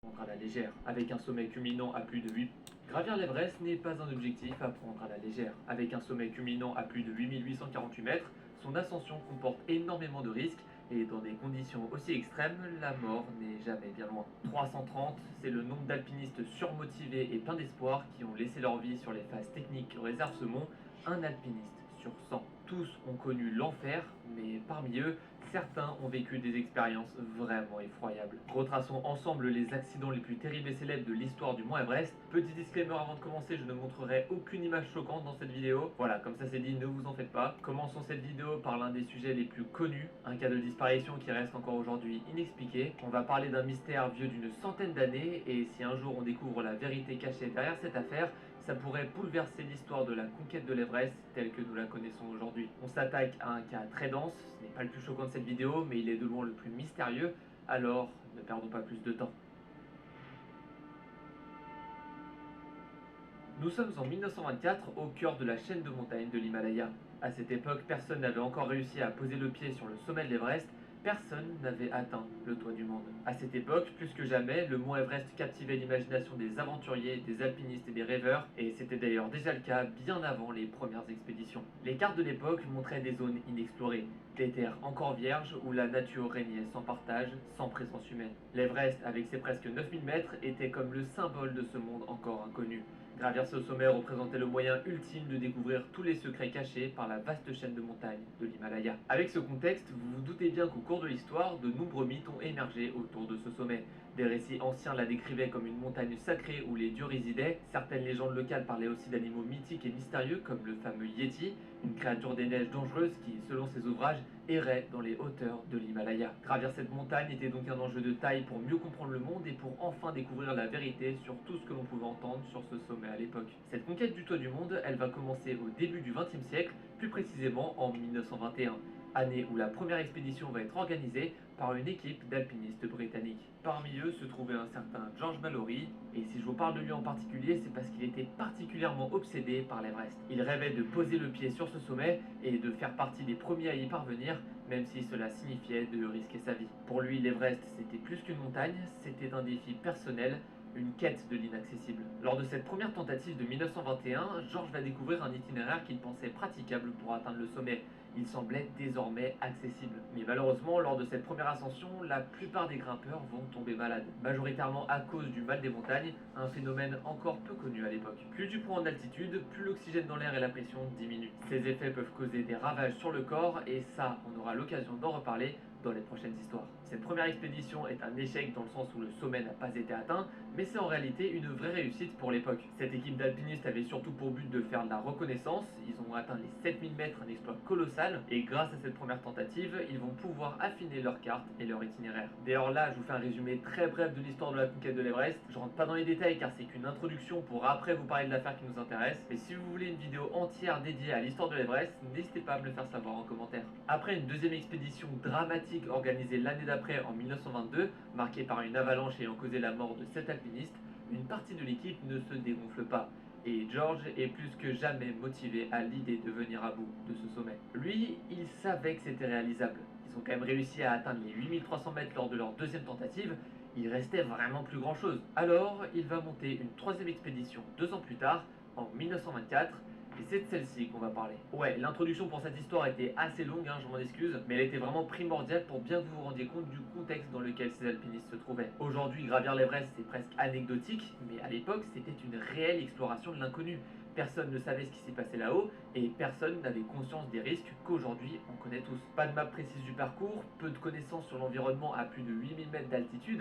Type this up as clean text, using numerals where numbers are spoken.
Prendre à la légère. Avec un sommet culminant à plus de 8... Gravir l'Everest n'est pas un objectif à prendre à la légère. Avec un sommet culminant à plus de 8848 mètres, son ascension comporte énormément de risques et dans des conditions aussi extrêmes, la mort n'est jamais bien loin. 330, c'est le nombre d'alpinistes surmotivés et pleins d'espoir qui ont laissé leur vie sur les phases techniques que réserve ce mont, un alpiniste sur 100. Tous ont connu l'enfer, mais parmi eux, certains ont vécu des expériences vraiment effroyables. Retraçons ensemble les accidents les plus terribles et célèbres de l'histoire du mont Everest. Petit disclaimer avant de commencer, je ne montrerai aucune image choquante dans cette vidéo. Voilà, comme ça c'est dit, ne vous en faites pas. Commençons cette vidéo par l'un des sujets les plus connus, un cas de disparition qui reste encore aujourd'hui inexpliqué. On va parler d'un mystère vieux d'une centaine d'années, et si un jour on découvre la vérité cachée derrière cette affaire, ça pourrait bouleverser l'histoire de la conquête de l'Everest telle que nous la connaissons aujourd'hui. On s'attaque à un cas très dense, ce n'est pas le plus choquant de cette vidéo, mais il est de loin le plus mystérieux, alors ne perdons pas plus de temps. Nous sommes en 1924 au cœur de la chaîne de montagnes de l'Himalaya. À cette époque, personne n'avait encore réussi à poser le pied sur le sommet de l'Everest, personne n'avait atteint le toit du monde. À cette époque, plus que jamais, le mont Everest captivait l'imagination des aventuriers, des alpinistes et des rêveurs, et c'était d'ailleurs déjà le cas bien avant les premières expéditions. Les cartes de l'époque montraient des zones inexplorées, des terres encore vierges où la nature régnait sans partage, sans présence humaine. L'Everest, avec ses presque 9000 mètres, était comme le symbole de ce monde encore inconnu. Gravir ce sommet représentait le moyen ultime de découvrir tous les secrets cachés par la vaste chaîne de montagnes de l'Himalaya. Avec ce contexte, vous vous doutez bien qu'au cours de l'histoire, de nombreux mythes ont émergé autour de ce sommet. Des récits anciens la décrivaient comme une montagne sacrée où les dieux résidaient, certaines légendes locales parlaient aussi d'animaux mythiques et mystérieux comme le fameux Yeti, une créature des neiges dangereuse qui, selon ses ouvrages, errait dans les hauteurs de l'Himalaya. Gravir cette montagne était donc un enjeu de taille pour mieux comprendre le monde et pour enfin découvrir la vérité sur tout ce que l'on pouvait entendre sur ce sommet à l'époque. Cette conquête du toit du monde, elle va commencer au début du XXe siècle, plus précisément en 1921, année où la première expédition va être organisée par une équipe d'alpinistes britanniques. Parmi eux se trouvait un certain George Mallory, et si je vous parle de lui en particulier, c'est parce qu'il était particulièrement obsédé par l'Everest. Il rêvait de poser le pied sur ce sommet et de faire partie des premiers à y parvenir, même si cela signifiait de risquer sa vie. Pour lui, l'Everest, c'était plus qu'une montagne, c'était un défi personnel, une quête de l'inaccessible. Lors de cette première tentative de 1921, George va découvrir un itinéraire qu'il pensait praticable pour atteindre le sommet. Il semblait désormais accessible. Mais malheureusement, lors de cette première ascension, la plupart des grimpeurs vont tomber malades, majoritairement à cause du mal des montagnes, un phénomène encore peu connu à l'époque. Plus tu prends en altitude, plus l'oxygène dans l'air et la pression diminuent. Ces effets peuvent causer des ravages sur le corps, et ça, on aura l'occasion d'en reparler dans les prochaines histoires. Cette première expédition est un échec dans le sens où le sommet n'a pas été atteint, mais c'est en réalité une vraie réussite pour l'époque. Cette équipe d'alpinistes avait surtout pour but de faire de la reconnaissance, ils ont atteint les 7000 mètres, un exploit colossal, et grâce à cette première tentative, ils vont pouvoir affiner leur carte et leur itinéraire. D'ailleurs là, je vous fais un résumé très bref de l'histoire de la conquête de l'Everest. Je rentre pas dans les détails car c'est qu'une introduction pour après vous parler de l'affaire qui nous intéresse, mais si vous voulez une vidéo entière dédiée à l'histoire de l'Everest, n'hésitez pas à me le faire savoir en commentaire. Après une deuxième expédition dramatique organisée l'année d'après en 1922, marquée par une avalanche ayant causé la mort de 7 alpinistes, une partie de l'équipe ne se dégonfle pas. Et George est plus que jamais motivé à l'idée de venir à bout de ce sommet. Lui, il savait que c'était réalisable. Ils ont quand même réussi à atteindre les 8300 mètres lors de leur deuxième tentative. Il restait vraiment plus grand chose. Alors, il va monter une troisième expédition 2 ans plus tard, en 1924, et c'est de celle-ci qu'on va parler. Ouais, l'introduction pour cette histoire était assez longue, je m'en excuse, mais elle était vraiment primordiale pour bien que vous vous rendiez compte du contexte dans lequel ces alpinistes se trouvaient. Aujourd'hui, gravir l'Everest, c'est presque anecdotique, mais à l'époque, c'était une réelle exploration de l'inconnu. Personne ne savait ce qui s'y passait là-haut, et personne n'avait conscience des risques qu'aujourd'hui on connaît tous. Pas de map précise du parcours, peu de connaissances sur l'environnement à plus de 8000 mètres d'altitude,